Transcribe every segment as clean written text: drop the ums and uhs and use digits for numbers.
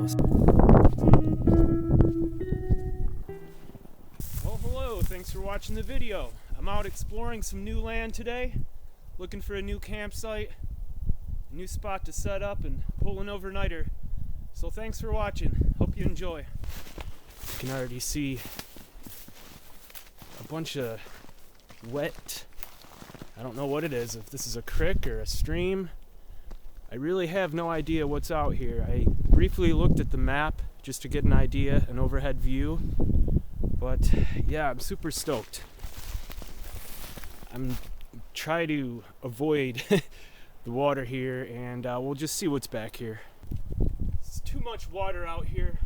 videos. Well, hello, thanks for watching the video. I'm out exploring some new land today, looking for a new campsite, a new spot to set up, and pull an overnighter. So thanks for watching. Hope you enjoy. You can already see a bunch of wet, I don't know what it is, if this is a creek or a stream. I really have no idea what's out here. I briefly looked at the map just to get an idea, an overhead view. But yeah, I'm super stoked. I'm trying to avoid the water here, and we'll just see what's back here. There's too much water out here.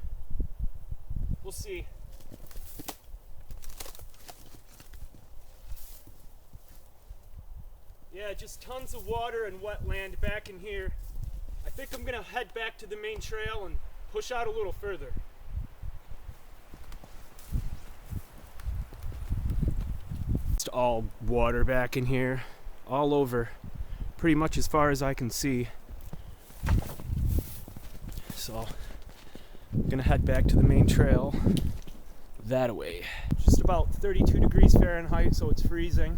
We'll see. Yeah, just tons of water and wetland back in here. I think I'm gonna head back to the main trail and push out a little further. It's all water back in here, all over, pretty much as far as I can see. So I'm gonna head back to the main trail that way. Just about 32 degrees Fahrenheit, so it's freezing.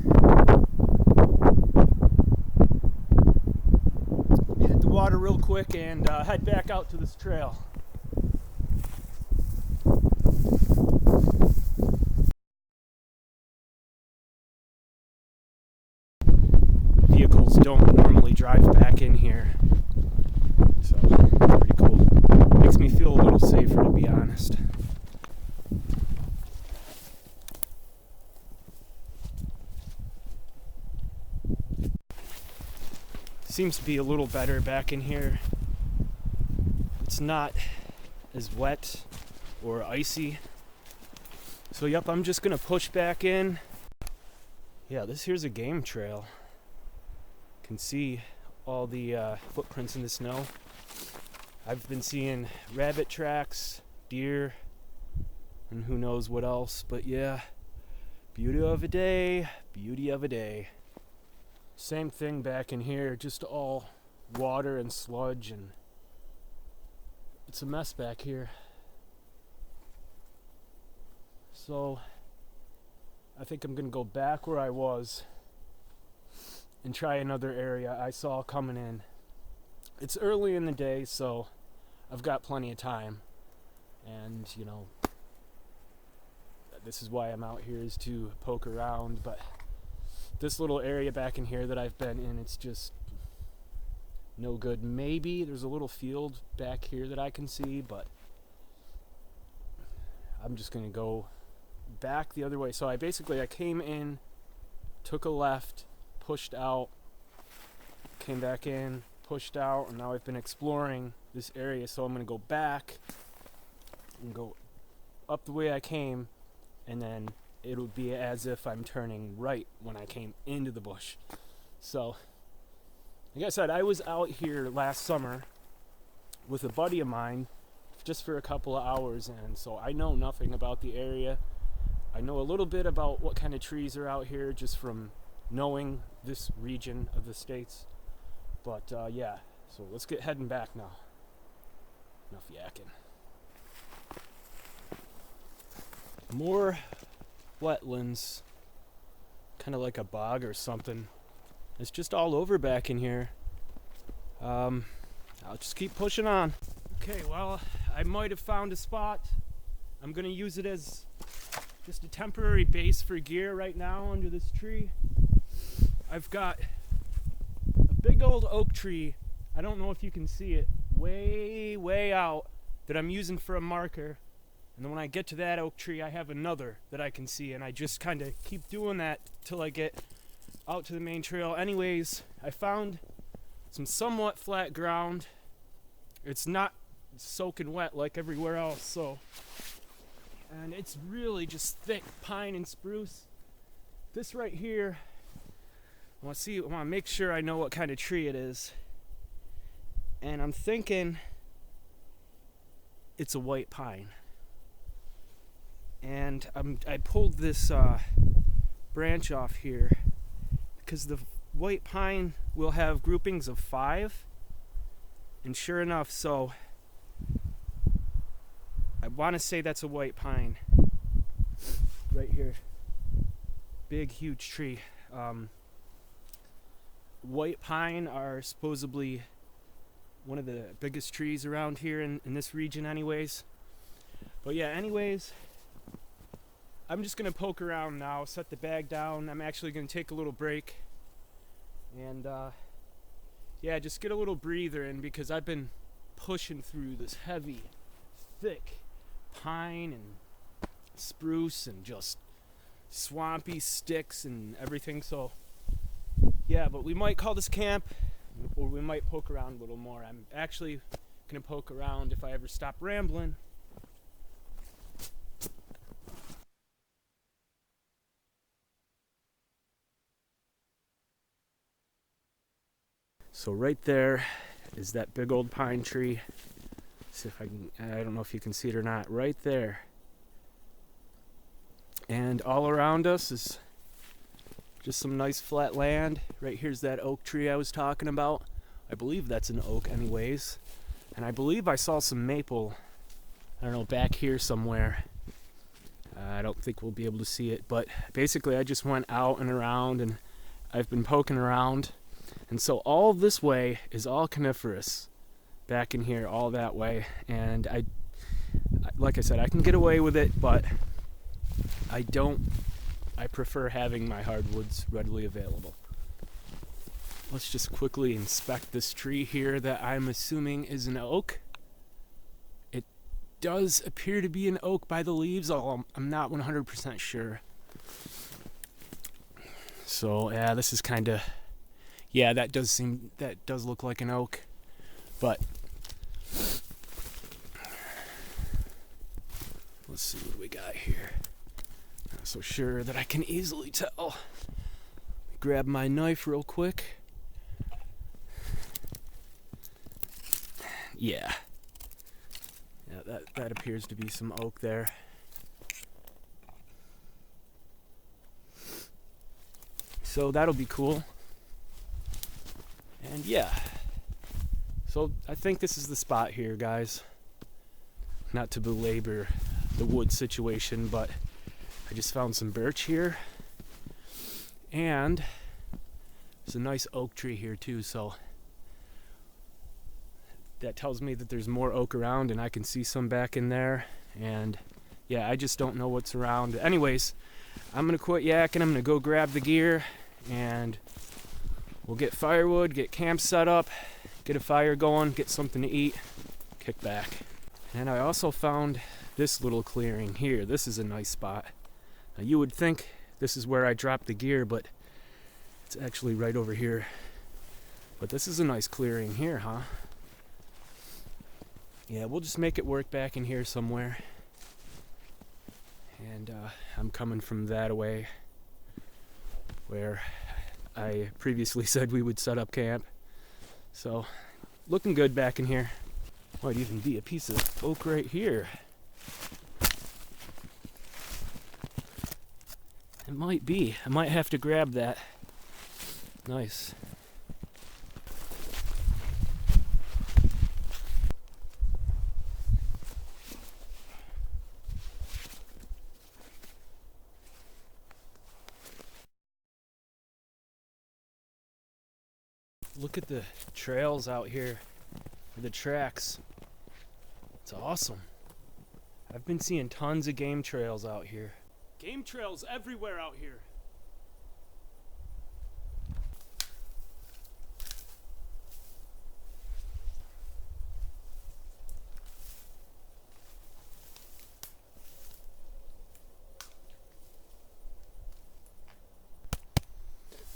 Hit the water real quick and head back out to this trail. Vehicles don't normally drive back in here, so pretty cool. Makes me feel a little safer, to be honest. Seems to be a little better back in here. It's not as wet or icy. So yep, I'm just gonna push back in. Yeah, this here's a game trail. Can see all the footprints in the snow. I've been seeing rabbit tracks, deer, and who knows what else, but yeah, beauty of a day, beauty of a day. Same thing back in here, just all water and sludge, and it's a mess back here. So I think I'm gonna go back where I was and try another area I saw coming in. It's early in the day, so I've got plenty of time, and you know, this is why I'm out here, is to poke around. But this little area back in here that I've been in, it's just no good. Maybe there's a little field back here that I can see, but I'm just gonna go back the other way. So I came in, took a left, pushed out, came back in, pushed out, and now I've been exploring this area. So I'm gonna go back and go up the way I came, and then it would be as if I'm turning right when I came into the bush. So like I said, I was out here last summer with a buddy of mine just for a couple of hours, and so I know nothing about the area. I know a little bit about what kind of trees are out here just from knowing this region of the States. But yeah, so let's get heading back now. Enough yakking. More wetlands, kind of like a bog or something. It's just all over back in here. I'll just keep pushing on. Okay, well, I might have found a spot. I'm gonna use it as just a temporary base for gear right now under this tree. I've got a big old oak tree, I don't know if you can see it, way out, that I'm using for a marker. And then when I get to that oak tree, I have another that I can see, and I just kind of keep doing that till I get out to the main trail. Anyways, I found some somewhat flat ground. It's not soaking wet like everywhere else, so, and it's really just thick pine and spruce. This right here, I want to make sure I know what kind of tree it is, and I'm thinking it's a white pine. And I pulled this branch off here because the white pine will have groupings of 5, and sure enough, so want to say that's a white pine. Right here. Big, huge tree. White pine are supposedly one of the biggest trees around here in this region anyways. But yeah, anyways, I'm just going to poke around now, set the bag down. I'm actually going to take a little break. And yeah, just get a little breather in because I've been pushing through this heavy, thick pine and spruce and just swampy sticks and everything. So yeah, but we might call this camp, or we might poke around a little more. I'm actually going to poke around if I ever stop rambling. So right there is that big old pine tree. See if I can, I don't know if you can see it or not, right there. And all around us is just some nice flat land. Right here's that oak tree I was talking about. I believe that's an oak anyways. And I believe I saw some maple, I don't know, back here somewhere. I don't think we'll be able to see it, but basically I just went out and around and I've been poking around. And so all this way is all coniferous. Back in here, all that way. And I like I said, I can get away with it, but I prefer having my hardwoods readily available. Let's just quickly inspect this tree here that I'm assuming is an oak. It does appear to be an oak by the leaves, although I'm not 100% sure. So yeah, this is kind of, yeah, that does look like an oak, but let's see what we got here. Not so sure that I can easily tell. Grab my knife real quick. Yeah, that appears to be some oak there. So that'll be cool. And yeah, so I think this is the spot here, guys. Not to belabor the wood situation, but I just found some birch here. And there's a nice oak tree here too, so that tells me that there's more oak around, and I can see some back in there. And yeah, I just don't know what's around. Anyways, I'm gonna quit yakking. I'm gonna go grab the gear, and we'll get firewood, get camp set up, get a fire going, get something to eat, kick back. And I also found this little clearing here. This is a nice spot. Now you would think this is where I dropped the gear, but it's actually right over here. But this is a nice clearing here, huh? Yeah, we'll just make it work back in here somewhere. And I'm coming from that away where I previously said we would set up camp. So, looking good back in here. Might even be a piece of oak right here. It might be. I might have to grab that. Nice. Look at the trails out here, the tracks. It's awesome. I've been seeing tons of game trails out here. Game trails everywhere out here.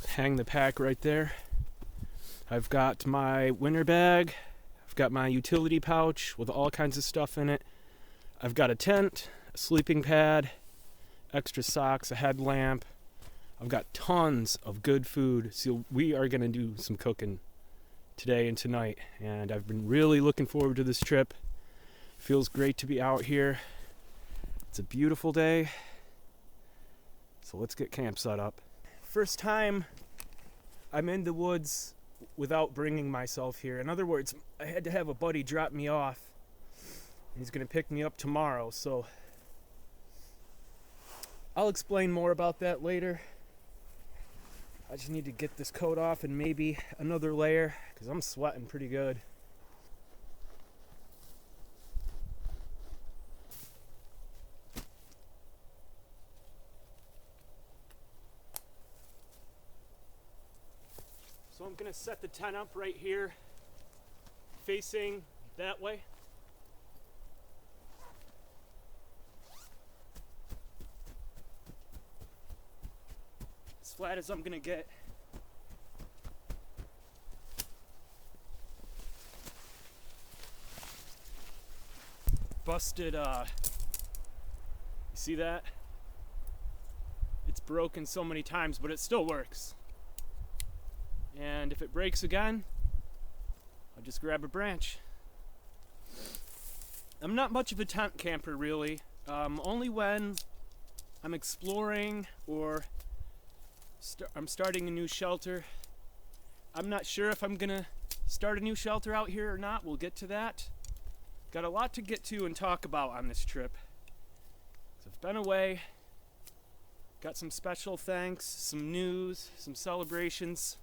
Hang the pack right there. I've got my winter bag, I've got my utility pouch with all kinds of stuff in it. I've got a tent, a sleeping pad, extra socks, a headlamp. I've got tons of good food, so we are going to do some cooking today and tonight. And I've been really looking forward to this trip. Feels great to be out here. It's a beautiful day. So let's get camp set up. First time I'm in the woods without bringing myself here. In other words, I had to have a buddy drop me off. He's gonna pick me up tomorrow, so I'll explain more about that later. I just need to get this coat off and maybe another layer, because I'm sweating pretty good. So I'm gonna set the tent up right here, facing that way. As flat as I'm gonna get. Busted, you see that? It's broken so many times, but it still works. And if it breaks again, I'll just grab a branch. I'm not much of a tent camper, really. Only when I'm exploring or I'm starting a new shelter. I'm not sure if I'm gonna start a new shelter out here or not. We'll get to that. Got a lot to get to and talk about on this trip. So I've been away. Got some special thanks, some news, some celebrations.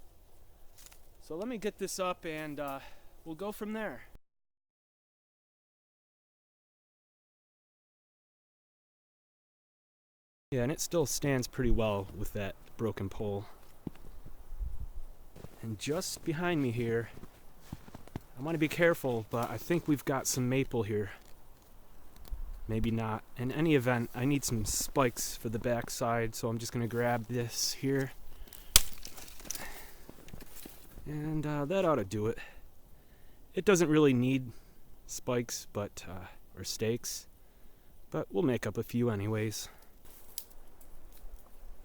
So let me get this up and we'll go from there. Yeah, and it still stands pretty well with that broken pole. And just behind me here, I want to be careful, but I think we've got some maple here. Maybe not. In any event, I need some spikes for the back side, so I'm just going to grab this here. And that ought to do it. It doesn't really need spikes, but or stakes, but we'll make up a few anyways.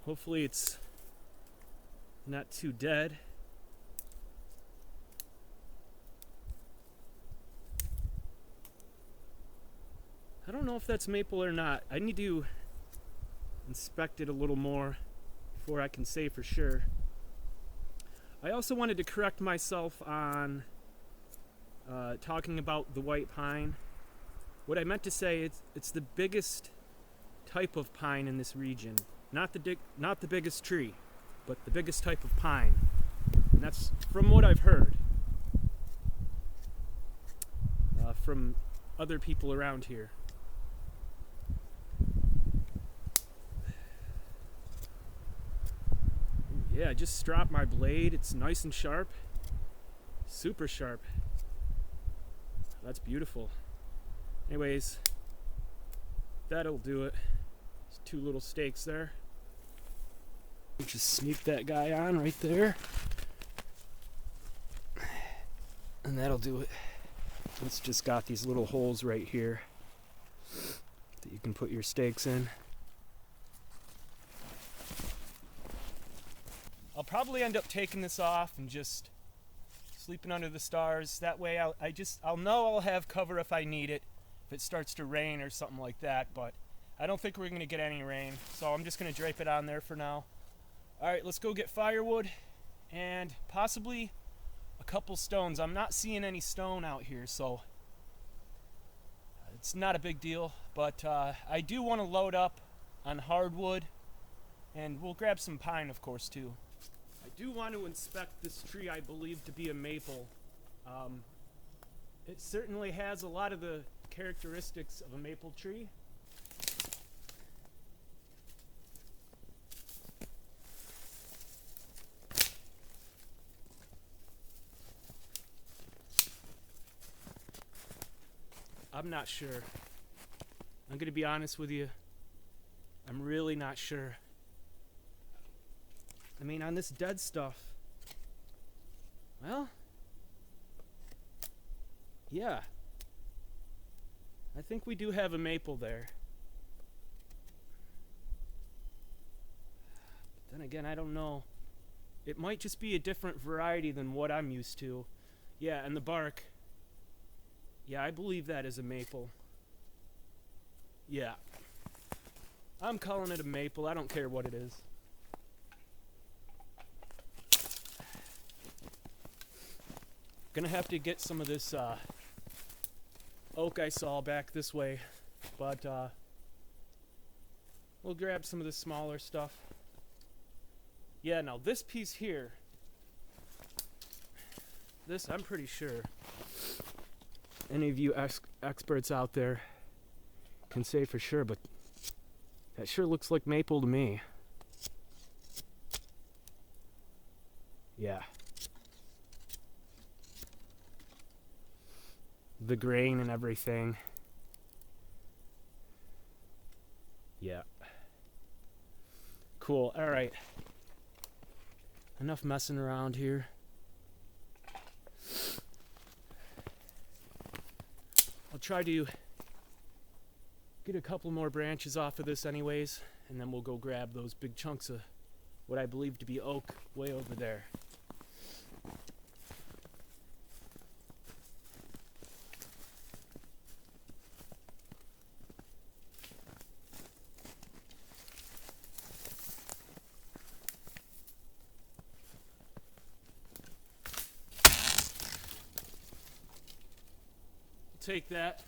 Hopefully it's not too dead. I don't know if that's maple or not. I need to inspect it a little more before I can say for sure. I also wanted to correct myself on talking about the white pine. What I meant to say, it's the biggest type of pine in this region. Not the biggest tree, but the biggest type of pine. And that's from what I've heard from other people around here. Yeah, I just stropped my blade. It's nice and sharp. Super sharp. That's beautiful. Anyways, that'll do it. There's two little stakes there. Just sneak that guy on right there. And that'll do it. It's just got these little holes right here that you can put your stakes in. I'll probably end up taking this off and just sleeping under the stars. That way I'll know I'll have cover if I need it, if it starts to rain or something like that, but I don't think we're going to get any rain, so I'm just going to drape it on there for now. Alright, let's go get firewood and possibly a couple stones. I'm not seeing any stone out here, so it's not a big deal, but I do want to load up on hardwood, and we'll grab some pine, of course, too. I do want to inspect this tree I believe to be a maple. It certainly has a lot of the characteristics of a maple tree. I'm not sure. I'm going to be honest with you. I'm really not sure. I mean, on this dead stuff, well, yeah. I think we do have a maple there. But then again, I don't know. It might just be a different variety than what I'm used to. Yeah, and the bark. Yeah, I believe that is a maple. Yeah. I'm calling it a maple. I don't care what it is. Gonna have to get some of this oak I saw back this way, but we'll grab some of the smaller stuff. Yeah, now this piece here, this I'm pretty sure any of you experts out there can say for sure, but that sure looks like maple to me. Yeah. The grain and everything. Yeah. Cool. All right. Enough messing around here. I'll try to get a couple more branches off of this anyways, and then we'll go grab those big chunks of what I believe to be oak way over there. Take that.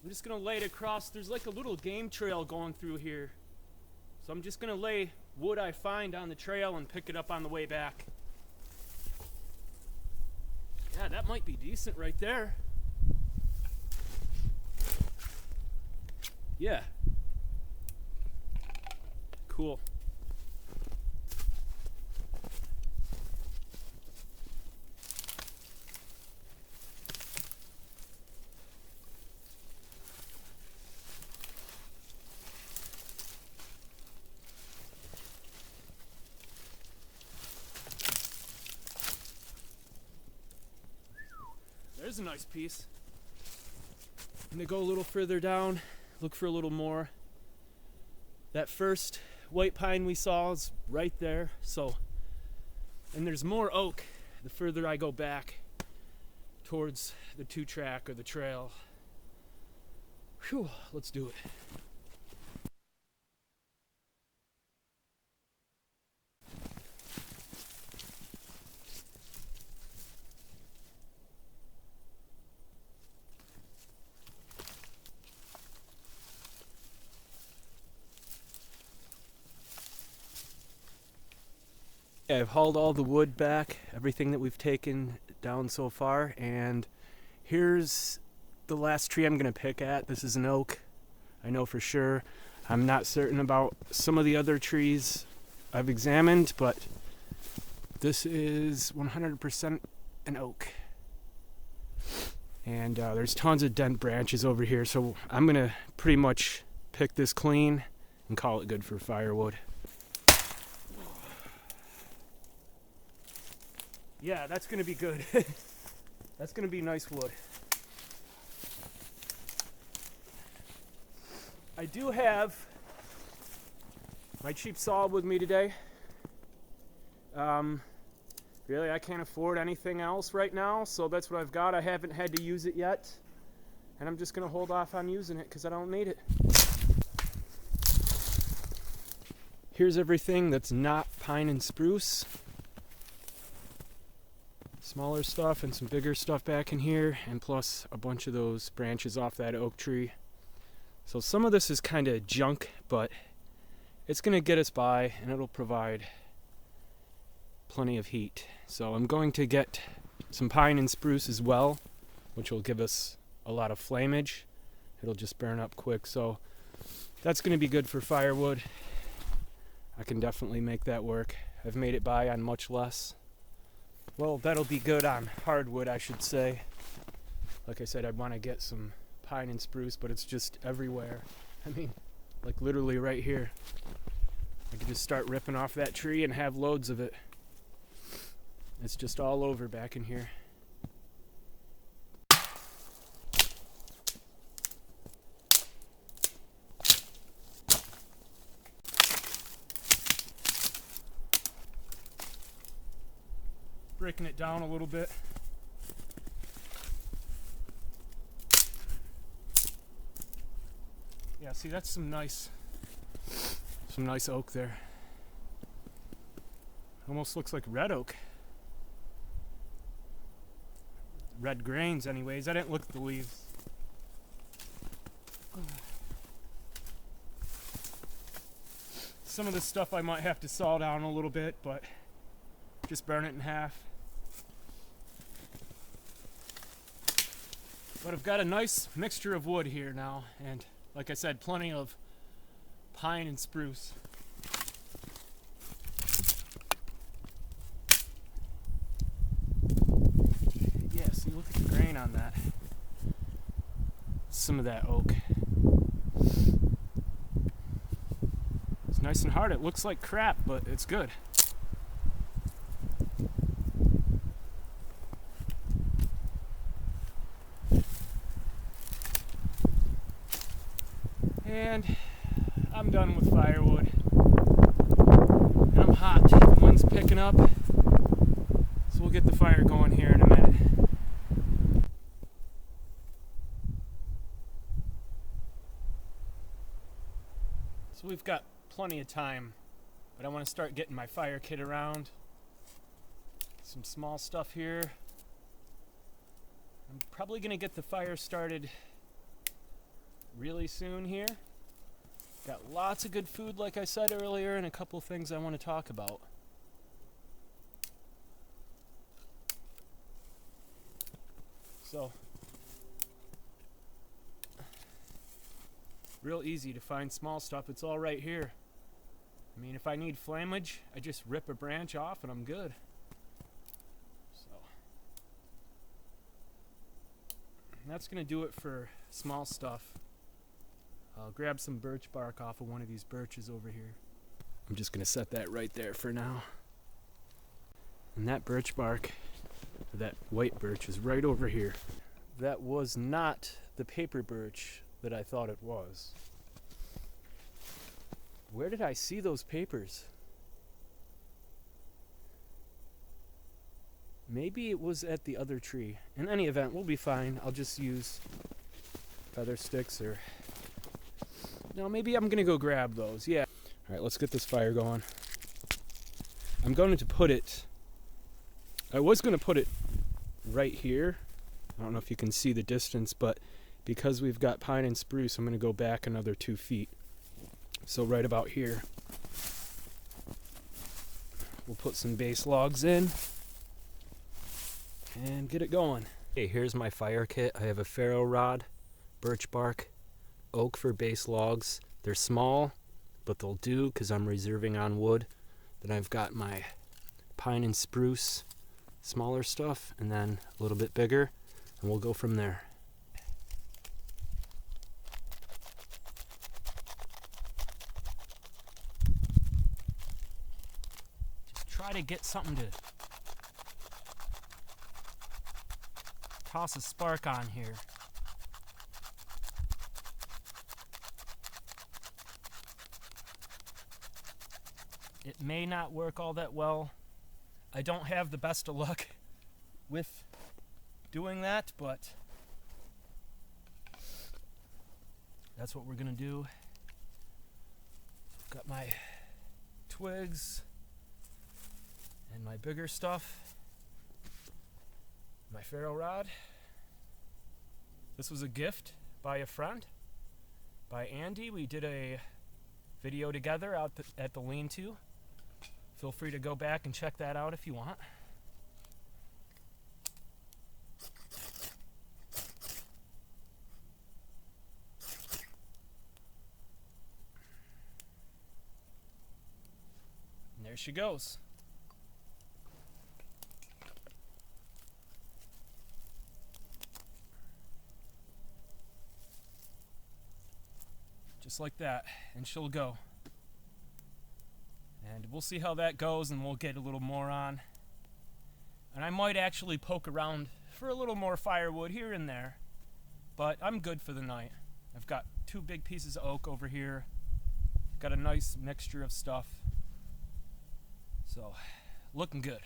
I'm just gonna lay it across. There's like a little game trail going through here, so I'm just gonna lay wood I find on the trail and pick it up on the way back. Yeah, that might be decent right there. Yeah. Cool. There's a nice piece. I'm gonna go a little further down, look for a little more. That first white pine we saw is right there, so, and there's more oak the further I go back towards the 2-track or the trail. Whew, let's do it. I've hauled all the wood back, everything that we've taken down so far, and here's the last tree I'm going to pick at. This is an oak, I know for sure. I'm not certain about some of the other trees I've examined, but this is 100% an oak. And there's tons of dent branches over here, so I'm going to pretty much pick this clean and call it good for firewood. Yeah, that's going to be good. That's going to be nice wood. I do have my cheap saw with me today. Really, I can't afford anything else right now, so that's what I've got. I haven't had to use it yet, and I'm just going to hold off on using it because I don't need it. Here's everything that's not pine and spruce. Smaller stuff and some bigger stuff back in here, and plus a bunch of those branches off that oak tree. So some of this is kind of junk, but it's going to get us by and it'll provide plenty of heat. So I'm going to get some pine and spruce as well, which will give us a lot of flamage. It'll just burn up quick, so that's going to be good for firewood. I can definitely make that work. I've made it by on much less. Well, that'll be good on hardwood, I should say. Like I said, I'd want to get some pine and spruce, but it's just everywhere. I mean, like literally right here. I could just start ripping off that tree and have loads of it. It's just all over back in here. Breaking it down a little bit. Yeah, see, that's some nice oak there. Almost looks like red oak. red grains anyways. I didn't look at the leaves. Some of this stuff I might have to saw down a little bit, but just burn it in half. But I've got a nice mixture of wood here now, and like I said, plenty of pine and spruce. Yeah, see, look at the grain on that. Some of that oak. It's nice and hard. It looks like crap, but it's good. And I'm done with firewood. And I'm hot. The wind's picking up. So we'll get the fire going here in a minute. So we've got plenty of time, but I want to start getting my fire kit around. Some small stuff here. I'm probably going to get the fire started really soon here. Got lots of good food, like I said earlier, and a couple things I want to talk about. So, real easy to find small stuff. It's all right here. I mean, if I need flammage, I just rip a branch off and I'm good. So, and that's going to do it for small stuff. I'll grab some birch bark off of one of these birches over here. I'm just going to set that right there for now. And that birch bark, or that white birch, is right over here. That was not the paper birch that I thought it was. Where did I see those papers? Maybe it was at the other tree. In any event, we'll be fine. I'll just use feather sticks or... No, maybe I'm going to go grab those. Yeah. All right, let's get this fire going. I'm going to put it... I was going to put it right here. I don't know if you can see the distance, but because we've got pine and spruce, I'm going to go back another 2 feet. So right about here. We'll put some base logs in and get it going. Okay, here's my fire kit. I have a ferro rod, birch bark, oak for base logs. They're small, but they'll do because I'm reserving on wood. Then I've got my pine and spruce, smaller stuff, and then a little bit bigger, and we'll go from there. Just try to get something to toss a spark on here. It may not work all that well. I don't have the best of luck with doing that, but that's what we're gonna do. Got my twigs and my bigger stuff, my ferro rod. This was a gift by a friend, by Andy. We did a video together out at the lean-to. Feel free to go back and check that out if you want. And there she goes. Just like that, and she'll go. And we'll see how that goes, and we'll get a little more on. And I might actually poke around for a little more firewood here and there, but I'm good for the night. I've got 2 big pieces of oak over here. Got a nice mixture of stuff. So, looking good.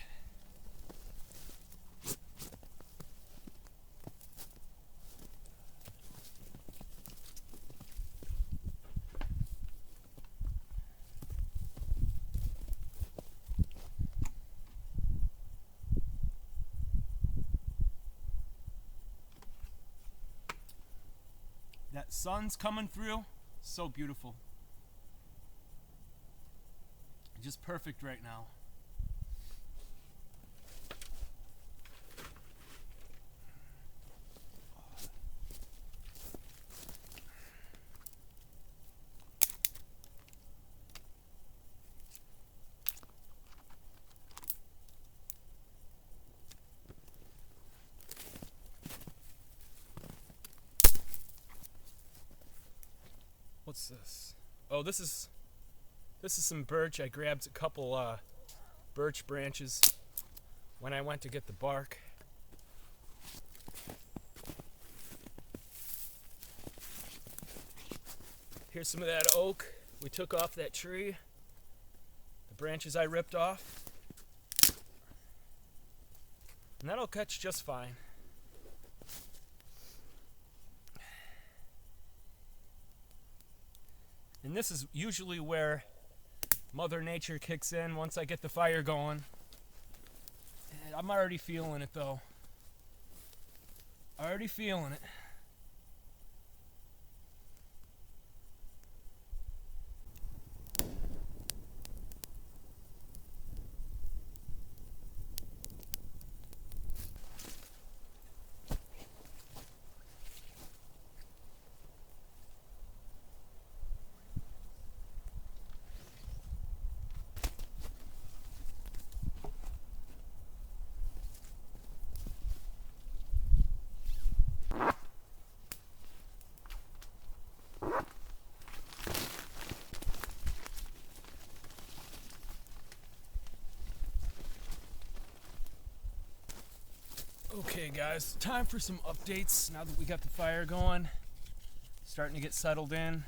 That sun's coming through. So beautiful. Just perfect right now. What's this? Oh, this is some birch. I grabbed a couple birch branches when I went to get the bark. Here's some of that oak we took off that tree. The branches I ripped off. And that'll catch just fine. And this is usually where Mother Nature kicks in once I get the fire going. And I'm already feeling it though. Already feeling it. Okay guys, time for some updates now that we got the fire going. Starting to get settled in.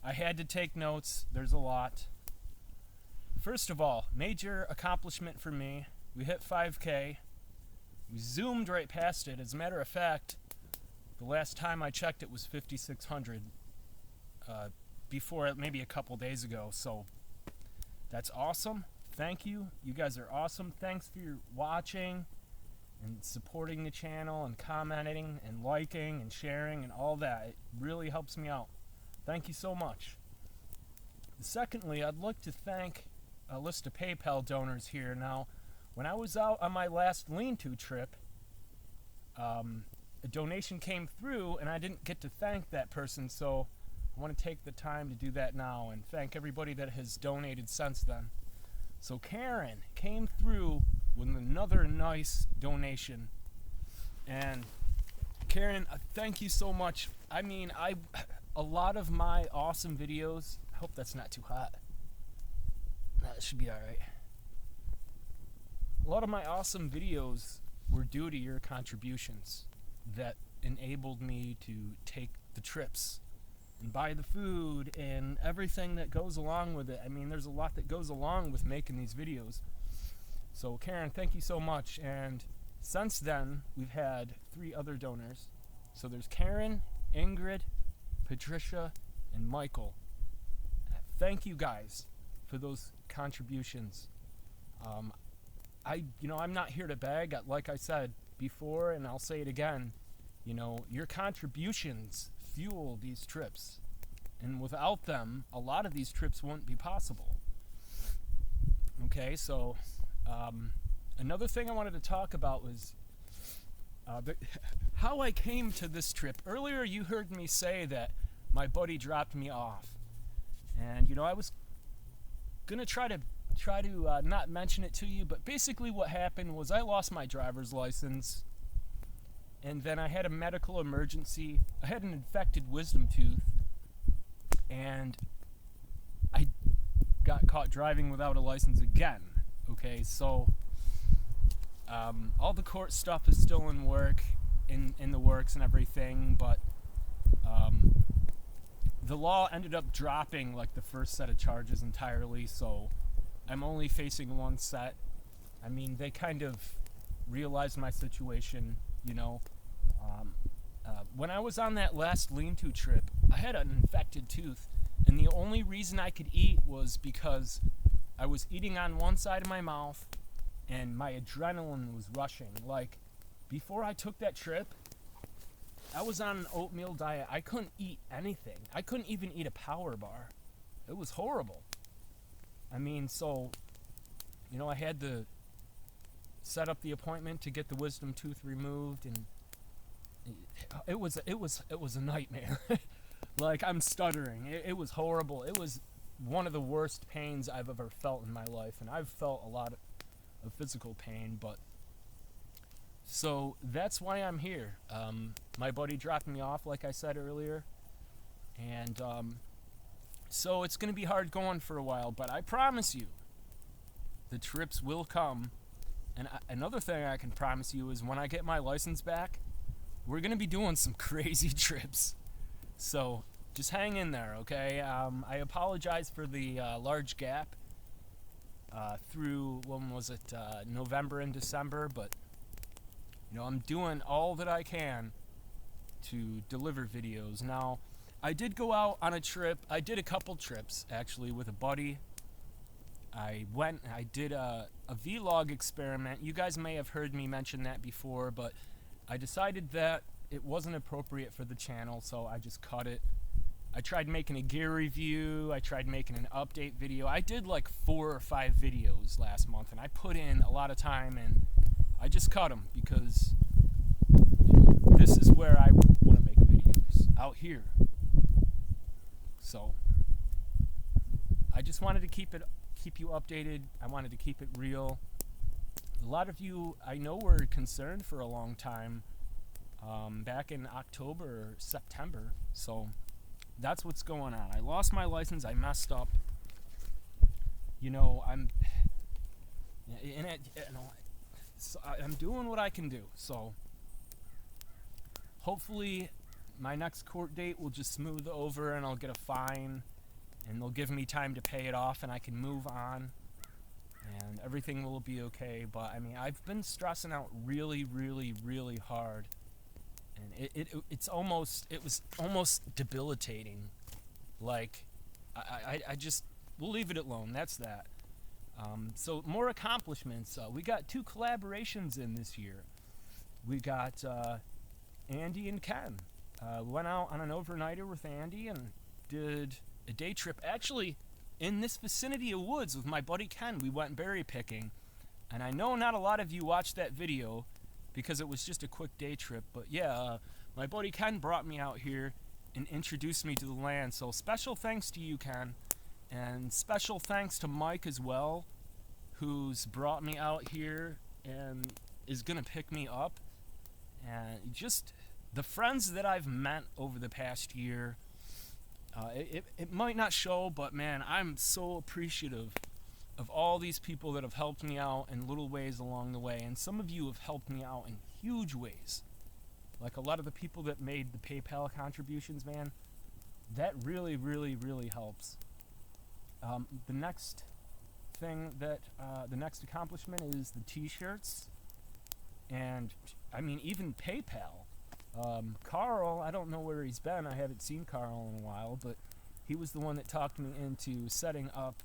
I had to take notes, there's a lot. First of all, major accomplishment for me. We hit 5K. We zoomed right past it. As a matter of fact, the last time I checked it was 5,600 before, maybe a couple days ago. So that's awesome. Thank you. You guys are awesome. Thanks for your watching and supporting the channel and commenting and liking and sharing and all that. It really helps me out. Thank you so much. Secondly, I'd like to thank a list of PayPal donors here. Now, when I was out on my last lean-to trip, a donation came through and I didn't get to thank that person, so I want to take the time to do that now and thank everybody that has donated since then. So Karen came through with another nice donation, and Karen, thank you so much. I mean, a lot of my awesome videos, I hope that's not too hot. That should be alright. A lot of my awesome videos were due to your contributions that enabled me to take the trips and buy the food and everything that goes along with it. I mean, there's a lot that goes along with making these videos. So Karen, thank you so much. And since then, we've had 3 other donors. So there's Karen, Ingrid, Patricia, and Michael. Thank you guys for those contributions. I'm not here to beg. Like I said before, and I'll say it again, your contributions fuel these trips. And without them, a lot of these trips wouldn't be possible. Okay, so another thing I wanted to talk about was how I came to this trip. Earlier you heard me say that my buddy dropped me off. And I was gonna try to not mention it to you, but basically what happened was I lost my driver's license, and then I had a medical emergency. I had an infected wisdom tooth, and I got caught driving without a license again. Okay, so all the court stuff is still in the works and everything, but the law ended up dropping like the first set of charges entirely, so I'm only facing one set. I mean, they kind of realized my situation, when I was on that last lean-to trip, I had an infected tooth, and the only reason I could eat was because I was eating on one side of my mouth and my adrenaline was rushing. Like, before I took that trip, I was on an oatmeal diet. I couldn't eat anything. I couldn't even eat a power bar. It was horrible. I mean, so, you know, I had to set up the appointment to get the wisdom tooth removed, and it was a nightmare. Like, I'm stuttering. It was horrible. It was one of the worst pains I've ever felt in my life, and I've felt a lot of physical pain, but so that's why I'm here. My buddy dropped me off, like I said earlier, and so it's going to be hard going for a while, but I promise you, the trips will come. And another thing I can promise you is when I get my license back, we're going to be doing some crazy trips. So just hang in there, okay? I apologize for the large gap through, when was it, November and December, but you know, I'm doing all that I can to deliver videos. Now, I did go out on a trip. I did a couple trips, actually, with a buddy. I did a vlog experiment. You guys may have heard me mention that before, but I decided that it wasn't appropriate for the channel, so I just cut it. I tried making a gear review. I tried making an update video. I did like 4 or 5 videos last month, and I put in a lot of time, and I just cut them because, you know, this is where I want to make videos, out here. So I just wanted to keep you updated. I wanted to keep it real. A lot of you I know were concerned for a long time, back in October or September. So that's what's going on. I lost my license. I messed up. You know, I'm doing what I can do. So hopefully my next court date will just smooth over and I'll get a fine and they'll give me time to pay it off and I can move on and everything will be okay. But I mean, I've been stressing out really, really, really hard, and it was almost debilitating. Like, I just, we'll leave it alone. That's that. So more accomplishments. We got 2 collaborations in this year. We got Andy and Ken. Went out on an overnighter with Andy and did a day trip, actually in this vicinity of woods with my buddy Ken. We went berry picking, and I know not a lot of you watched that video because it was just a quick day trip, but yeah, my buddy Ken brought me out here and introduced me to the land. So special thanks to you, Ken, and special thanks to Mike as well, who's brought me out here and is gonna pick me up. And just the friends that I've met over the past year, it might not show, but man, I'm so appreciative of all these people that have helped me out in little ways along the way. And some of you have helped me out in huge ways. Like a lot of the people that made the PayPal contributions, man, that really, really, really helps. The next thing that, the next accomplishment is the t-shirts. And I mean, even PayPal. Carl, I don't know where he's been. I haven't seen Carl in a while, but he was the one that talked me into setting up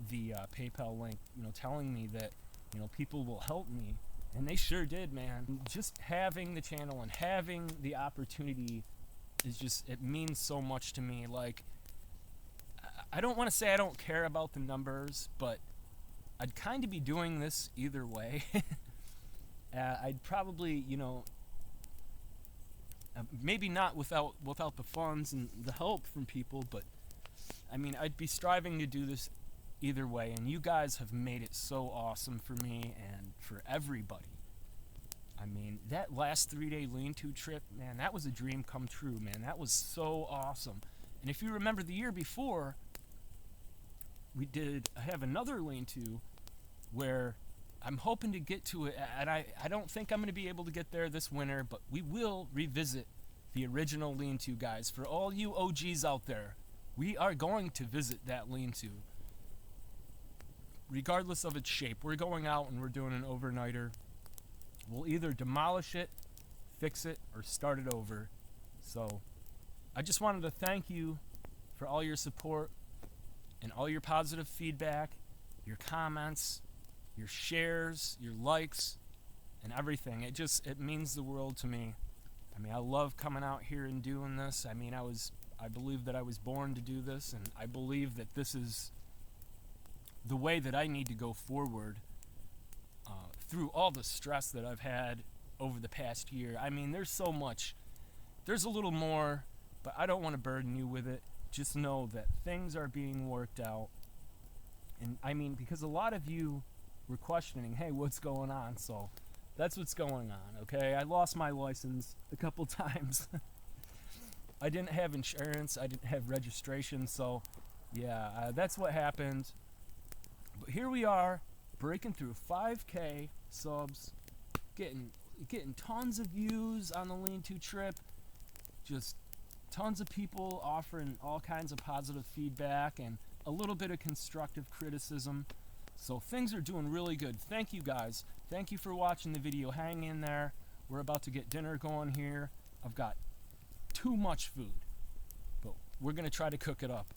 the PayPal link, you know, telling me that, you know, people will help me, and they sure did, man. Just having the channel and having the opportunity is just, it means so much to me. Like, I don't want to say I don't care about the numbers, but I'd kind of be doing this either way. I'd probably, you know, maybe not without the funds and the help from people, but I mean, I'd be striving to do this either way, and you guys have made it so awesome for me and for everybody. I mean, that last 3-day lean-to trip, man, that was a dream come true, man. That was so awesome. And if you remember the year before, I have another lean-to where I'm hoping to get to it, and I don't think I'm going to be able to get there this winter, but we will revisit the original lean-to, guys. For all you OGs out there, we are going to visit that lean-to. Regardless of its shape, we're going out and we're doing an overnighter. We'll either demolish it, fix it, or start it over. So, I just wanted to thank you for all your support and all your positive feedback, your comments, your shares, your likes, and everything. It means the world to me. I mean, I love coming out here and doing this. I mean, I believe that I was born to do this, and I believe that this is the way that I need to go forward through all the stress that I've had over the past year. I mean, there's so much. There's a little more, but I don't want to burden you with it. Just know that things are being worked out. And I mean, because a lot of you were questioning, hey, what's going on? So that's what's going on, okay? I lost my license a couple times. I didn't have insurance. I didn't have registration. So, yeah, that's what happened. But here we are, breaking through 5K subs, getting tons of views on the Lean-To trip, just tons of people offering all kinds of positive feedback and a little bit of constructive criticism. So things are doing really good. Thank you guys. Thank you for watching the video. Hang in there. We're about to get dinner going here. I've got too much food, but we're going to try to cook it up.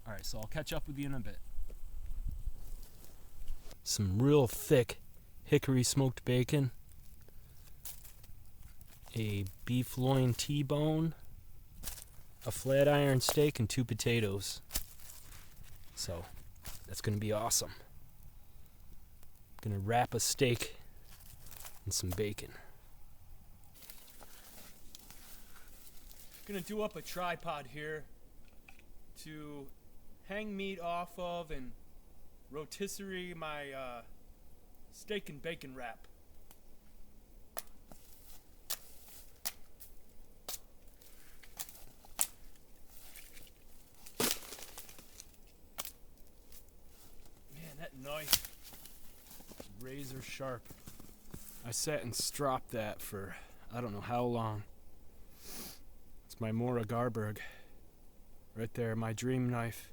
All right, so I'll catch up with you in a bit. Some real thick hickory smoked bacon, a beef loin T-bone, a flat iron steak, and 2 potatoes. So that's going to be awesome. I'm going to wrap a steak in some bacon. Going to do up a tripod here to hang meat off of and rotisserie my steak and bacon wrap. Man, that knife is razor sharp. I sat and stropped that for I don't know how long. It's my Mora Garberg. Right there, my dream knife.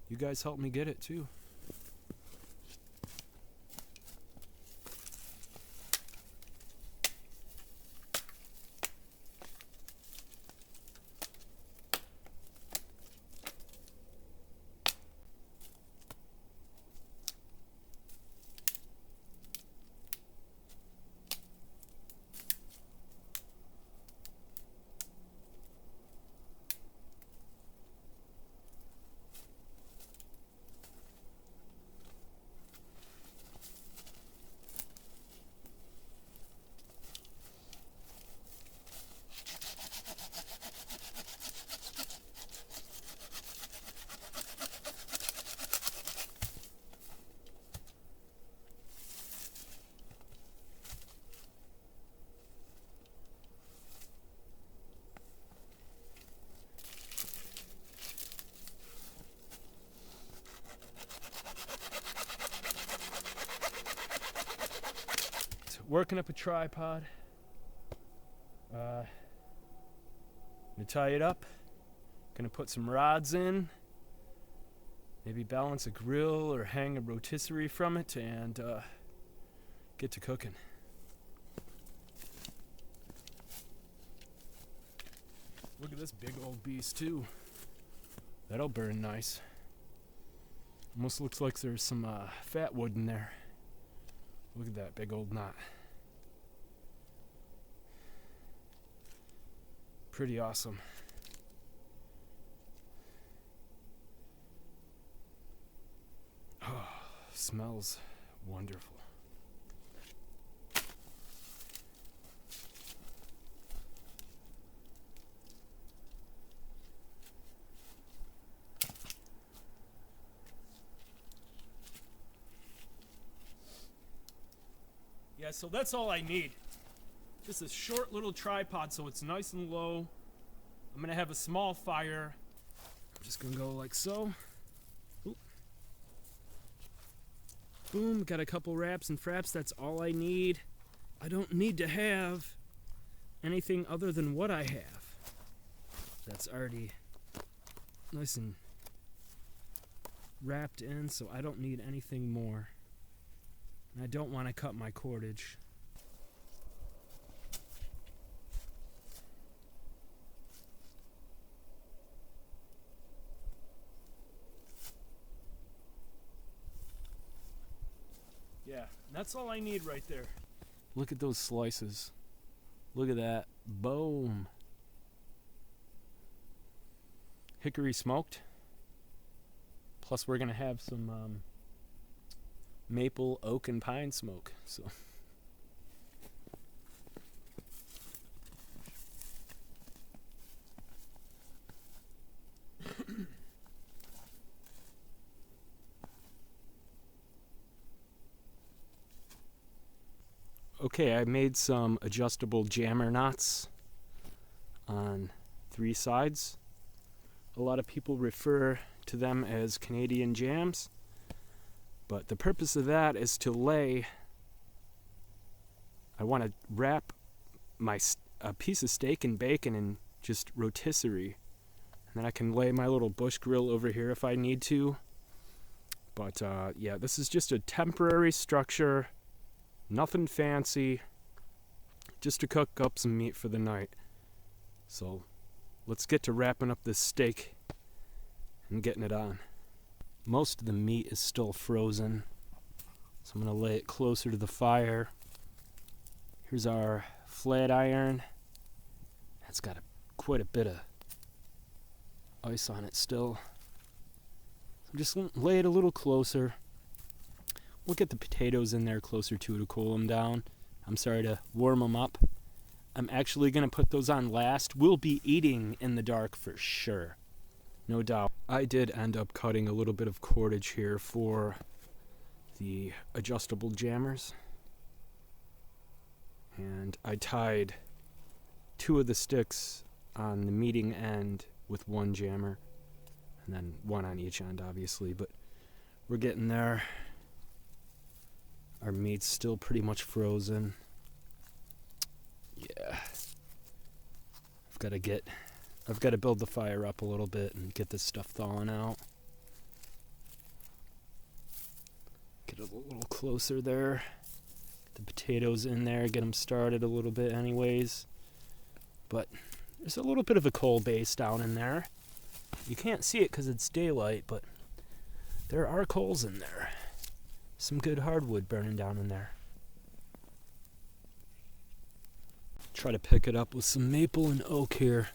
You guys helped me get it too. Working up a tripod. Gonna tie it up. Gonna put some rods in. Maybe balance a grill or hang a rotisserie from it and get to cooking. Look at this big old beast too. That'll burn nice. Almost looks like there's some fat wood in there. Look at that big old knot. Pretty awesome. Oh, smells wonderful. Yeah, so that's all I need. Just a short little tripod so it's nice and low. I'm gonna have a small fire. I'm just gonna go like so. Oop. Boom, got a couple wraps and fraps. That's all I need. I don't need to have anything other than what I have. That's already nice and wrapped in, so I don't need anything more. And I don't want to cut my cordage. Yeah, that's all I need right there. Look at those slices. Look at that. Boom. Hickory smoked. Plus we're going to have some maple, oak, and pine smoke. So okay, I made some adjustable jammer knots on 3 sides. A lot of people refer to them as Canadian jams, but the purpose of that is to lay. I want to wrap a piece of steak and bacon in just rotisserie, and then I can lay my little bush grill over here if I need to. But yeah, this is just a temporary structure, nothing fancy, just to cook up some meat for the night. So let's get to wrapping up this steak and getting it on. Most of the meat is still frozen, so I'm going to lay it closer to the fire. Here's our flat iron. It's got quite a bit of ice on it still. So just lay it a little closer. We'll get the potatoes in there closer to cool them down. I'm sorry, to warm them up. I'm actually going to put those on last. We'll be eating in the dark for sure. No doubt. I did end up cutting a little bit of cordage here for the adjustable jammers. And I tied 2 of the sticks on the meeting end with 1 jammer. And then 1 on each end, obviously. But we're getting there. Our meat's still pretty much frozen. Yeah. I've got to build the fire up a little bit and get this stuff thawing out. Get it a little closer there. Get the potatoes in there, get them started a little bit anyways. But there's a little bit of a coal base down in there. You can't see it because it's daylight, but there are coals in there. Some good hardwood burning down in there. Try to pick it up with some maple and oak here.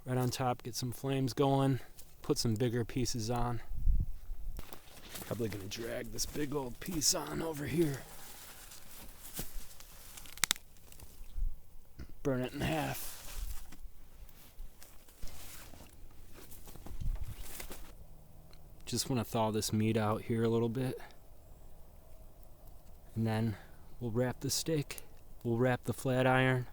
Right on top, get some flames going. Put some bigger pieces on. Probably gonna drag this big old piece on over here. Burn it in half. Just want to thaw this meat out here a little bit. And then we'll wrap the steak. We'll wrap the flat iron.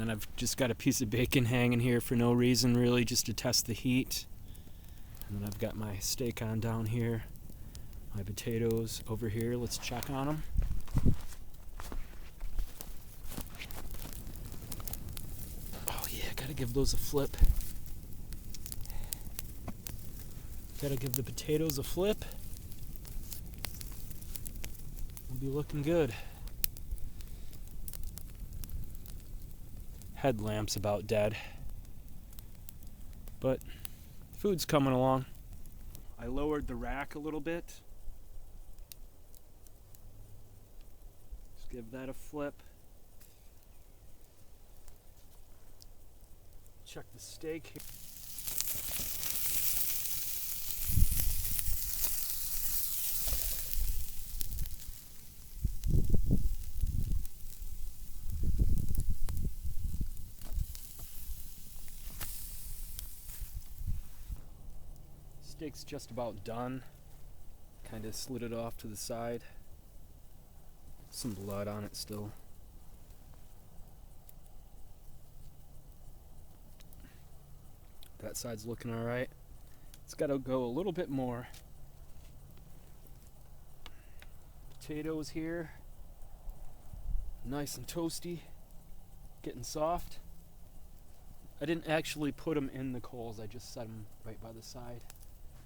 then I've just got a piece of bacon hanging here for no reason really, just to test the heat. And then I've got my steak on down here, my potatoes over here. Let's check on them. Oh yeah, gotta give those a flip. Gotta give the potatoes a flip. We'll be looking good. Headlamp's about dead, but food's coming along. I lowered the rack a little bit. Just give that a flip. Check the steak here. Steak's just about done. Kind of slid it off to the side. Some blood on it still. That side's looking alright. It's got to go a little bit more. Potatoes here. Nice and toasty. Getting soft. I didn't actually put them in the coals, I just set them right by the side.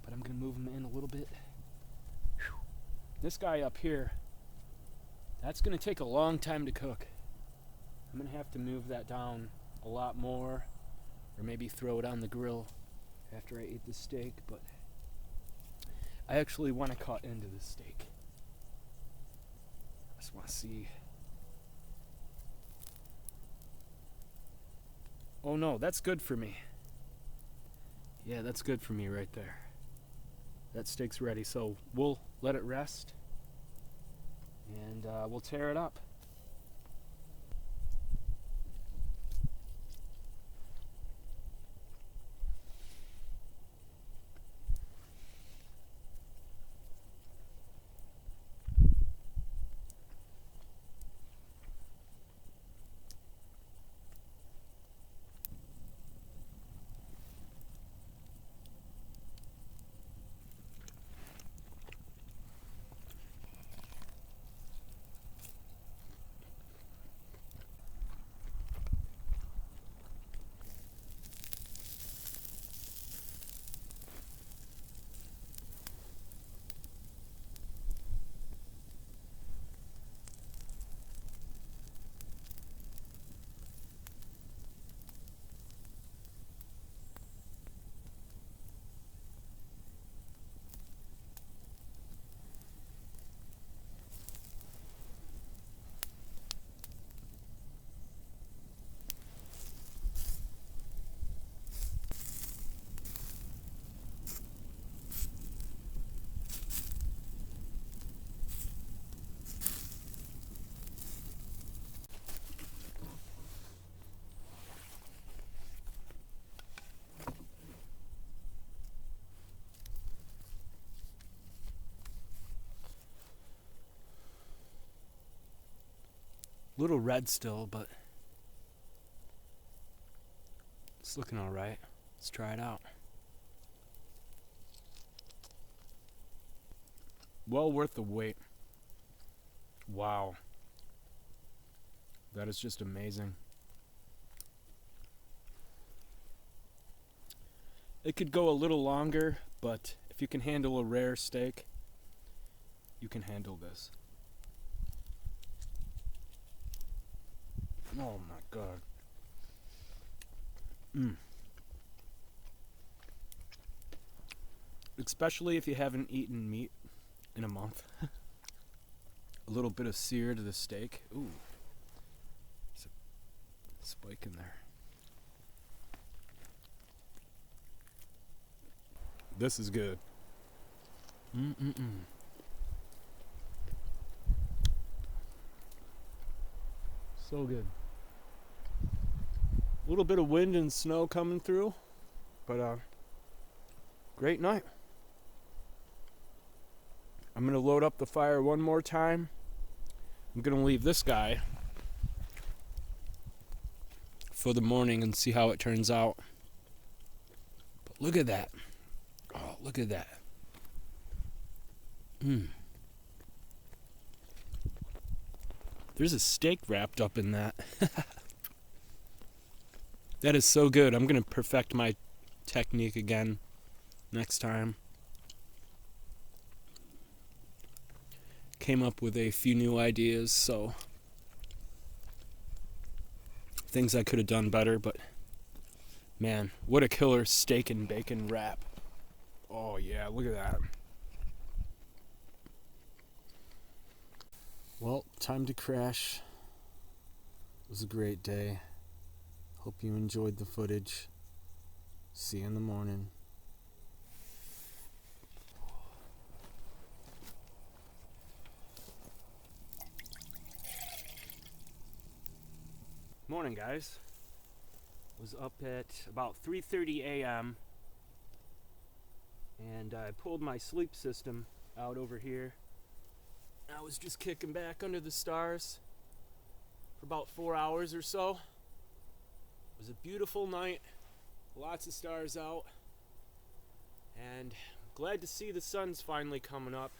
But I'm going to move them in a little bit. Whew. This guy up here, that's going to take a long time to cook. I'm going to have to move that down a lot more, or maybe throw it on the grill after I eat the steak, but I actually want to cut into the steak. I just want to see. Oh no, that's good for me. Yeah, that's good for me right there. That steak's ready, so we'll let it rest and we'll tear it up. Little red still, but it's looking all right. Let's try it out. Well worth the wait. Wow. That is just amazing. It could go a little longer, but if you can handle a rare steak, you can handle this. Oh my God. Especially if you haven't eaten meat in a month. A little bit of sear to the steak. Ooh. There's a spike in there. This is good. So good. A little bit of wind and snow coming through, but great night. I'm gonna load up the fire one more time. I'm gonna leave this guy for the morning and see how it turns out. But look at that. Oh, look at that. There's a steak wrapped up in that. That is so good. I'm going to perfect my technique again next time. Came up with a few new ideas, so things I could have done better, but man, what a killer steak and bacon wrap. Oh yeah, look at that. Well, time to crash. It was a great day. Hope you enjoyed the footage. See you in the morning. Morning, guys. Was up at about 3:30 a.m. and I pulled my sleep system out over here. I was just kicking back under the stars for about 4 hours or so. It was a beautiful night, lots of stars out, and glad to see the sun's finally coming up.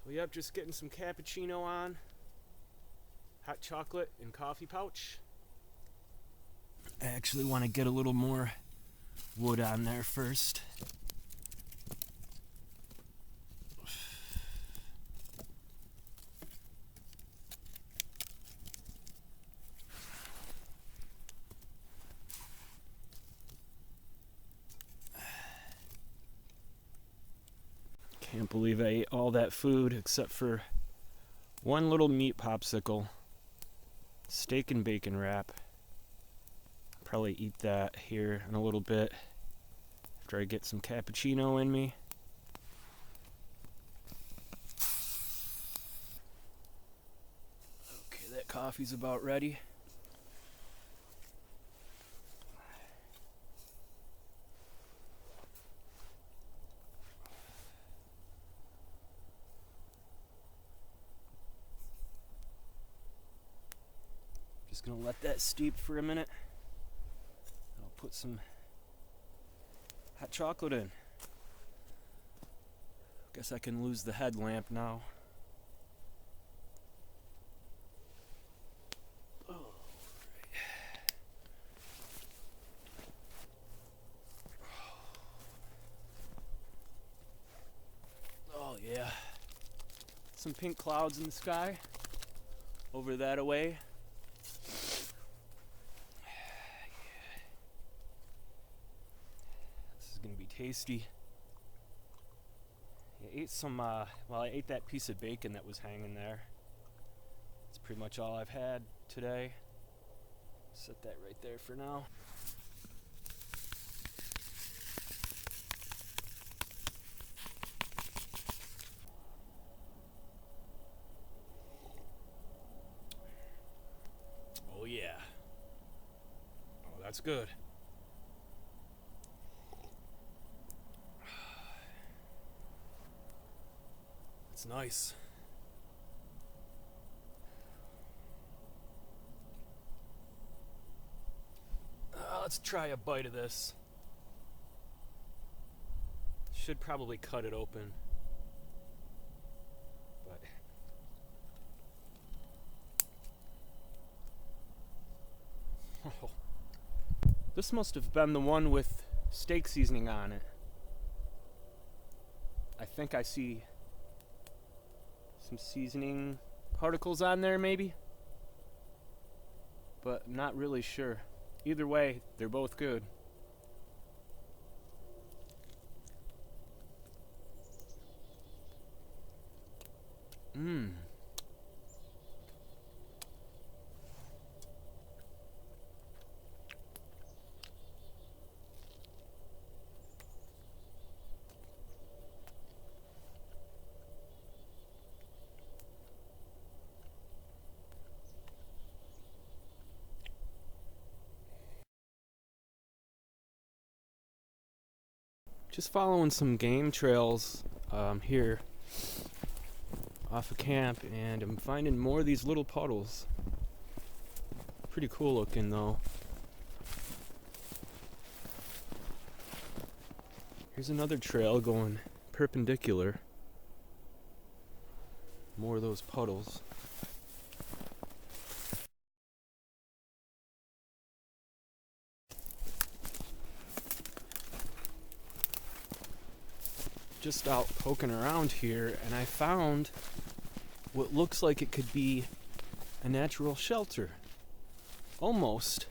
So yep, just getting some cappuccino on, hot chocolate and coffee pouch. I actually want to get a little more wood on there first. Can't believe I ate all that food except for one little meat popsicle. Steak and bacon wrap. Probably eat that here in a little bit after I get some cappuccino in me. Okay, that coffee's about ready. Just gonna let that steep for a minute. I'll put some hot chocolate in. Guess I can lose the headlamp now. Oh, oh yeah. Some pink clouds in the sky. Over that away. Gonna be tasty. I ate some, I ate that piece of bacon that was hanging there. That's pretty much all I've had today. Set that right there for now. Oh yeah. Oh, that's good. It's nice. Let's try a bite of this. Should probably cut it open. But oh. This must have been the one with steak seasoning on it. I think I see some seasoning particles on there maybe, but I'm not really sure. Either way, they're both good. Just following some game trails here off of camp, and I'm finding more of these little puddles. Pretty cool looking though. Here's another trail going perpendicular. More of those puddles. Just out poking around here, and I found what looks like it could be a natural shelter. Almost.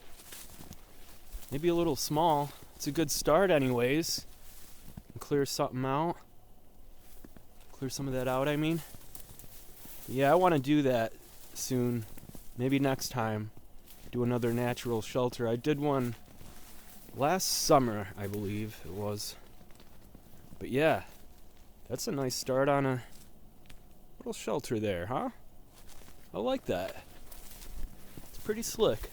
Maybe a little small. It's a good start anyways. Clear something out. Clear some of that out, I mean. Yeah, I want to do that soon. Maybe next time. Do another natural shelter. I did one last summer, I believe it was. But yeah, that's a nice start on a little shelter there, huh? I like that. It's pretty slick.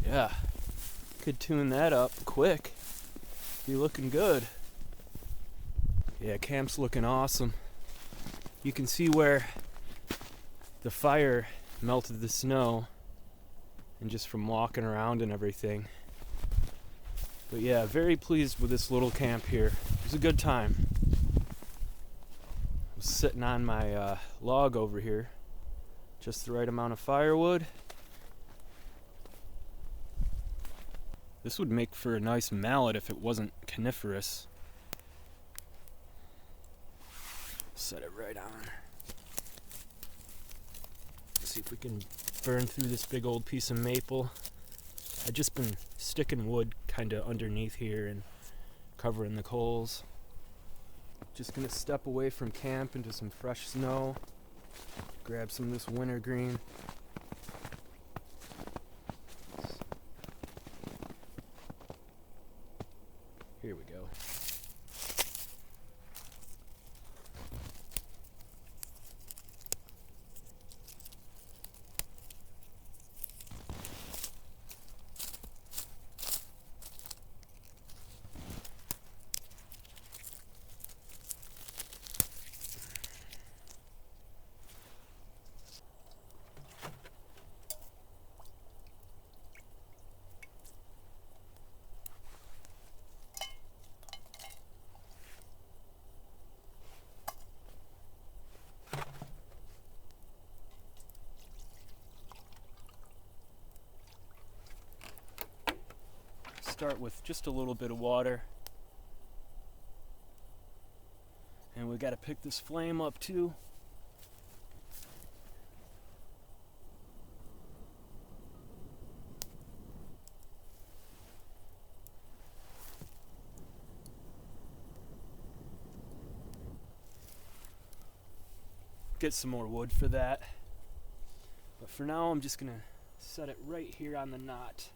Yeah, could tune that up quick. Be looking good. Yeah, camp's looking awesome. You can see where the fire melted the snow, and just from walking around and everything. But yeah, very pleased with this little camp here. It was a good time. I was sitting on my log over here. Just the right amount of firewood. This would make for a nice mallet if it wasn't coniferous. Set it right on. See if we can burn through this big old piece of maple. I've just been sticking wood kind of underneath here and covering the coals. Just gonna step away from camp into some fresh snow. Grab some of this wintergreen. Here we go. Start with just a little bit of water, and we got to pick this flame up too. Get some more wood for that, but for now I'm just gonna set it right here on the knot.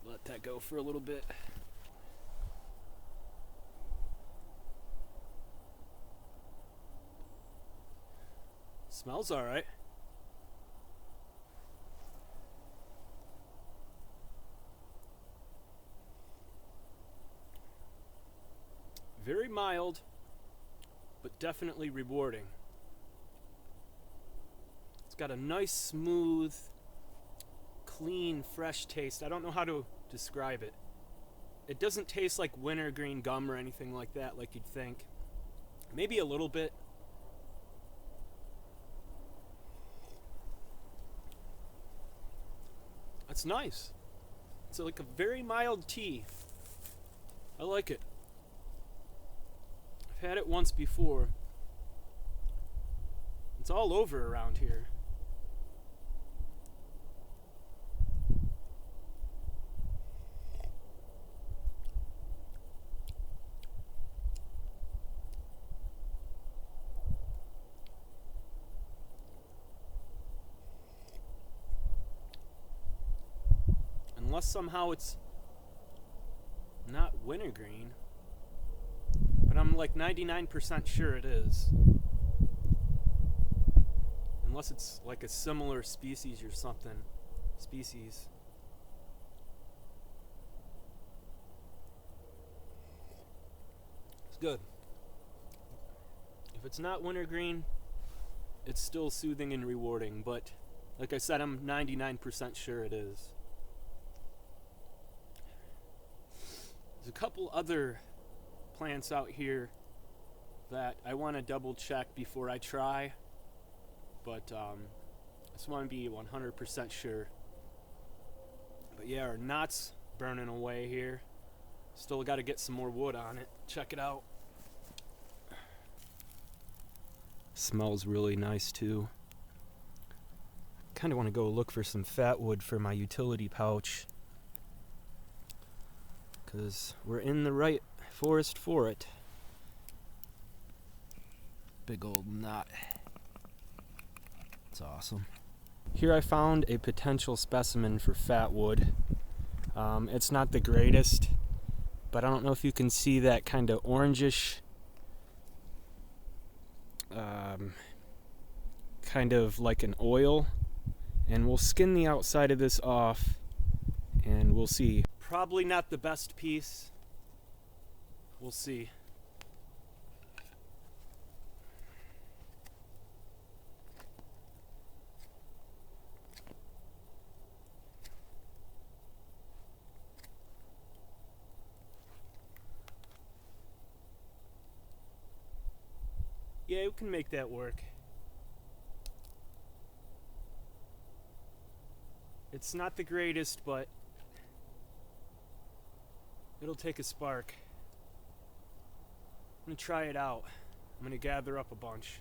Let that go for a little bit. Smells all right. Very mild, but definitely rewarding. It's got a nice, smooth, clean, fresh taste. I don't know how to describe it. It doesn't taste like wintergreen gum or anything like that, like you'd think. Maybe a little bit. That's nice. It's like a very mild tea. I like it. I've had it once before. It's all over around here. Unless somehow it's not wintergreen, but I'm like 99% sure it is. Unless it's like a similar species or something. It's good. If it's not wintergreen, it's still soothing and rewarding, but like I said, I'm 99% sure it is. There's a couple other plants out here that I want to double check before I try, but I just want to be 100% sure. But yeah, our knot's burning away here. Still got to get some more wood on it. Check it out. Smells really nice too. Kind of want to go look for some fat wood for my utility pouch, because we're in the right forest for it. Big old knot. It's awesome. Here I found a potential specimen for fat wood. It's not the greatest, but I don't know if you can see that kind of orangish kind of like an oil, and we'll skin the outside of this off and we'll see. Probably not the best piece. We'll see. Yeah, we can make that work. It's not the greatest, but it'll take a spark. I'm gonna try it out. I'm gonna gather up a bunch.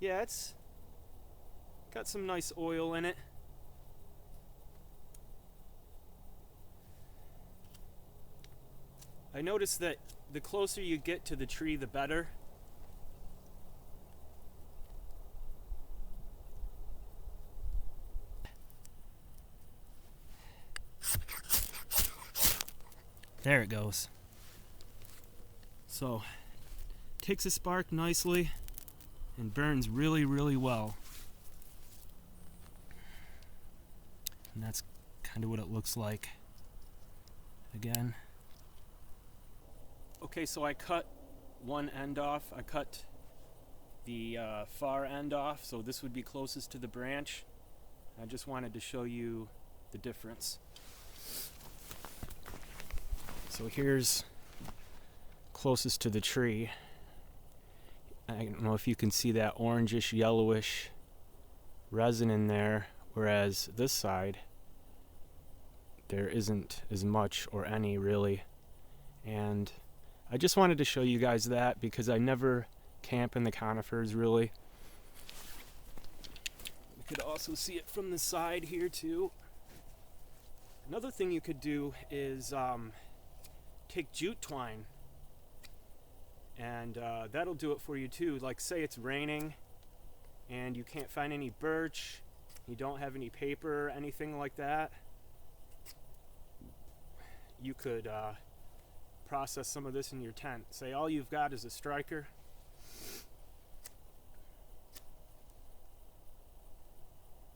Yeah, it's got some nice oil in it. I noticed that the closer you get to the tree, the better. There it goes. So, takes a spark nicely and burns really, really well. And that's kind of what it looks like. Again. Okay, so I cut one end off. I cut the far end off, so this would be closest to the branch. I just wanted to show you the difference. So here's closest to the tree. I don't know if you can see that orangish, yellowish resin in there, whereas this side there isn't as much or any really. And I just wanted to show you guys that because I never camp in the conifers really. You could also see it from the side here too. Another thing you could do is take jute twine, and that'll do it for you too. Like say it's raining and you can't find any birch, you don't have any paper or anything like that, you could process some of this in your tent. Say all you've got is a striker.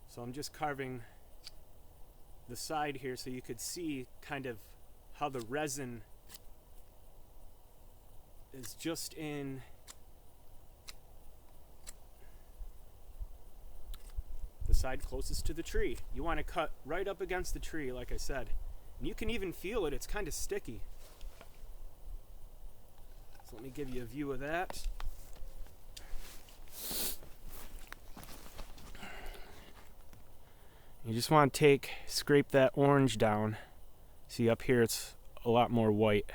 So I'm just carving the side here so you could see kind of how the resin is just in the side closest to the tree. You want to cut right up against the tree, like I said. And you can even feel it, it's kind of sticky. So let me give you a view of that. You just want to scrape that orange down. See up here it's a lot more white.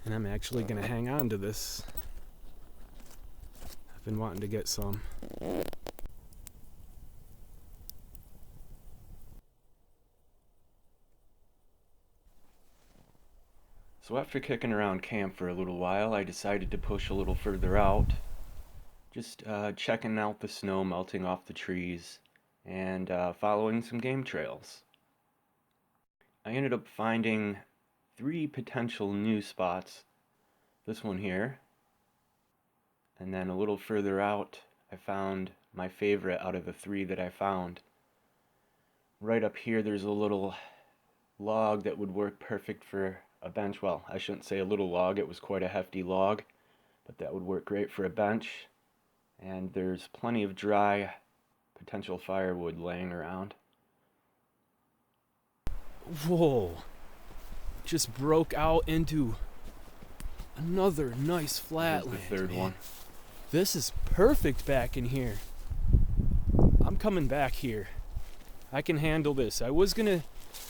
And I'm actually going to hang on to this. I've been wanting to get some. So after kicking around camp for a little while, I decided to push a little further out. Just checking out the snow melting off the trees and following some game trails. I ended up finding 3 potential new spots. This one here. And then a little further out, I found my favorite out of the 3 that I found. Right up here there's a little log that would work perfect for a bench. Well, I shouldn't say a little log, it was quite a hefty log, but that would work great for a bench. And there's plenty of dry potential firewood laying around. Whoa. Just broke out into another nice flatland. Here's the 3rd one. This is perfect back in here. I'm coming back here. I can handle this. I was gonna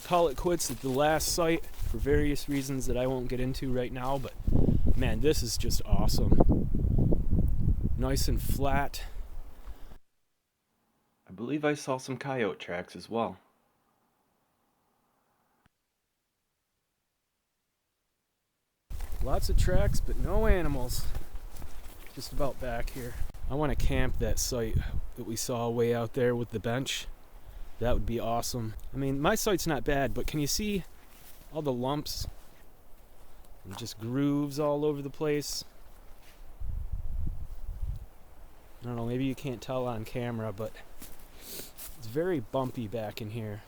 call it quits at the last site for various reasons that I won't get into right now, but man, this is just awesome. Nice and flat. I believe I saw some coyote tracks as well. Lots of tracks, but no animals. Just about back here. I want to camp that site that we saw way out there with the bench. That would be awesome. I mean, my site's not bad, but can you see all the lumps and just grooves all over the place? I don't know, maybe you can't tell on camera, but it's very bumpy back in here.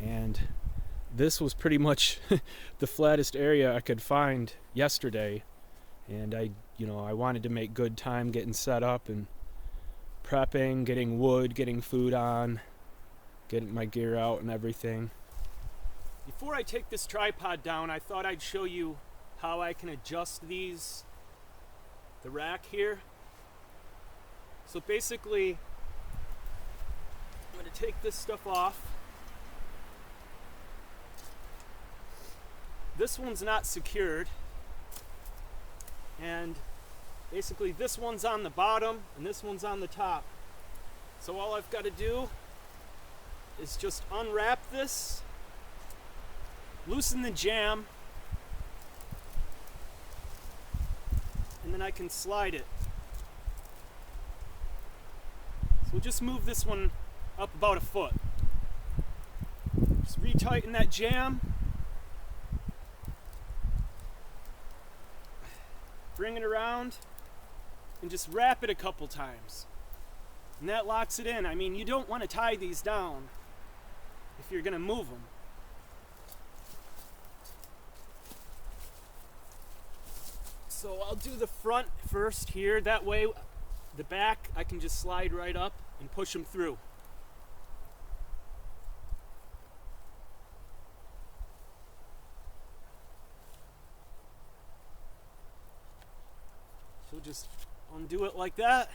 And this was pretty much the flattest area I could find yesterday. And I wanted to make good time getting set up and prepping, getting wood, getting food on, getting my gear out and everything. Before I take this tripod down, I thought I'd show you how I can adjust the rack here. So basically, I'm going to take this stuff off. This one's not secured. And basically this one's on the bottom and this one's on the top. So all I've got to do is just unwrap this, loosen the jam, and then I can slide it. So we'll just move this one up about a foot. Just retighten that jam. Bring it around and just wrap it a couple times. And that locks it in. I mean, you don't want to tie these down if you're going to move them. So I'll do the front first here. That way, the back, I can just slide right up and push them through. So just undo it like that.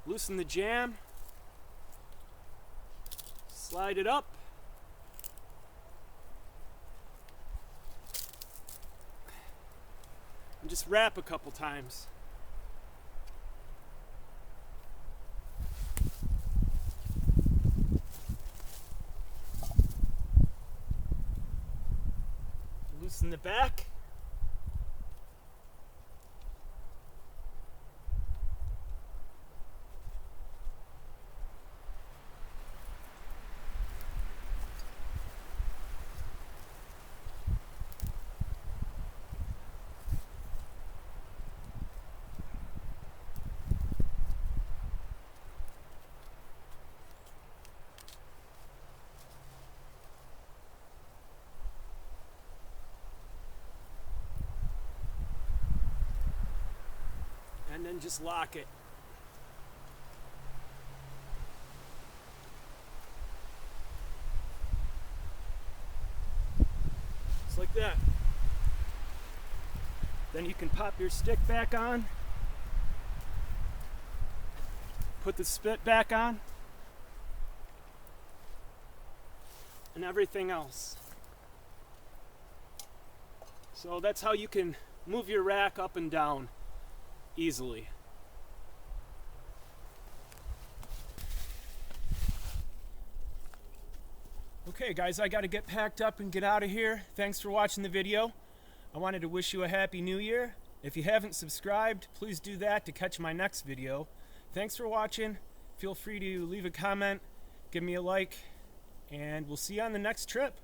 Loosen the jam. Slide it up. And just wrap a couple times. Loosen the back. And then just lock it. Just like that. Then you can pop your stick back on. Put the spit back on. And everything else. So that's how you can move your rack up and down easily. Okay guys, I gotta get packed up and get out of here. Thanks for watching the video. I wanted to wish you a happy new year. If you haven't subscribed, please do that to catch my next video. Thanks for watching. Feel free to leave a comment, give me a like, and we'll see you on the next trip.